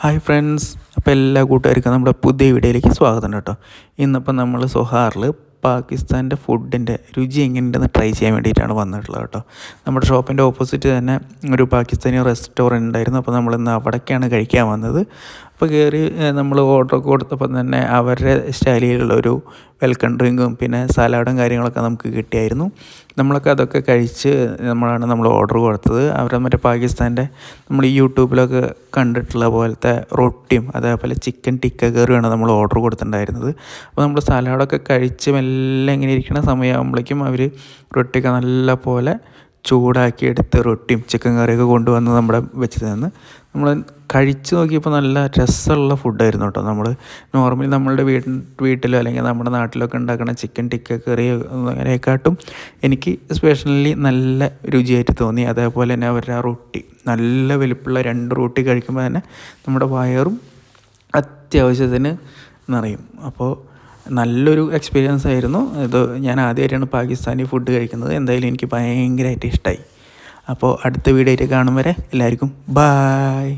Hi friends, അപ്പോൾ എല്ലാ കൂട്ടുകാർക്കും നമ്മുടെ പുതിയ വീഡിയോയിലേക്ക് സ്വാഗതം കേട്ടോ. ഇന്നിപ്പോൾ നമ്മൾ സൊഹാറിൽ പാകിസ്ഥാൻ്റെ ഫുഡിൻ്റെ രുചി എങ്ങനെയുണ്ടെന്ന് ട്രൈ ചെയ്യാൻ വേണ്ടിയിട്ടാണ് വന്നിട്ടുള്ളത് കേട്ടോ. നമ്മുടെ ഷോപ്പിൻ്റെ ഓപ്പോസിറ്റ് തന്നെ ഒരു പാകിസ്ഥാനി റെസ്റ്റോറൻറ്റ് ഉണ്ടായിരുന്നു. അപ്പോൾ നമ്മളിന്ന് അവിടേക്കാണ് കഴിക്കാൻ വന്നത്. അപ്പോൾ കയറി നമ്മൾ ഓർഡറൊക്കെ കൊടുത്തപ്പോൾ തന്നെ അവരുടെ സ്റ്റൈലിലുള്ളൊരു വെൽക്കം ഡ്രിങ്കും പിന്നെ സലാഡും കാര്യങ്ങളൊക്കെ നമുക്ക് കിട്ടിയായിരുന്നു. നമ്മളൊക്കെ അതൊക്കെ കഴിച്ച് നമ്മൾ ഓർഡർ കൊടുത്തത്. അവരുടെ മറ്റേ പാകിസ്ഥാൻ്റെ നമ്മൾ ഈ യൂട്യൂബിലൊക്കെ കണ്ടിട്ടുള്ള പോലത്തെ റൊട്ടിയും അതേപോലെ ചിക്കൻ ടിക്ക കറിയാണ് നമ്മൾ ഓർഡർ കൊടുത്തിട്ടുണ്ടായിരുന്നത്. അപ്പോൾ നമ്മൾ സലാഡൊക്കെ കഴിച്ച് മെല്ലെ ഇങ്ങനെ ഇരിക്കുന്ന സമയമാകുമ്പോഴേക്കും അവർ റൊട്ടിയൊക്കെ നല്ല പോലെ ചൂടാക്കിയെടുത്ത് റൊട്ടിയും ചിക്കൻ കറിയൊക്കെ കൊണ്ടുവന്ന് നമ്മുടെ വെച്ച് തന്ന് നമ്മൾ കഴിച്ച് നോക്കിയപ്പോൾ നല്ല രസമുള്ള ഫുഡായിരുന്നു കേട്ടോ. നമ്മൾ നോർമലി നമ്മളുടെ വീട്ടിലോ അല്ലെങ്കിൽ നമ്മുടെ നാട്ടിലൊക്കെ ഉണ്ടാക്കുന്ന ചിക്കൻ ടിക്ക കറി അങ്ങനെയൊക്കെയായിട്ടും എനിക്ക് സ്പെഷ്യലി നല്ല രുചിയായിട്ട് തോന്നി. അതേപോലെ തന്നെ അവരുടെ ആ റൊട്ടി നല്ല വലിപ്പമുള്ള 2 റൊട്ടി കഴിക്കുമ്പോൾ തന്നെ നമ്മുടെ വയറും അത്യാവശ്യത്തിന് നിറയും. അപ്പോൾ നല്ലൊരു എക്സ്പീരിയൻസ് ആയിരുന്നു ഇത്. ഞാൻ ആദ്യമായിട്ടാണ് പാകിസ്ഥാനി ഫുഡ് കഴിക്കുന്നത്. എന്തായാലും എനിക്ക് ഭയങ്കരമായിട്ട് ഇഷ്ടമായി. അപ്പോൾ അടുത്ത വീഡിയോ ആയിട്ട് കാണും വരെ എല്ലാവർക്കും ബായ്.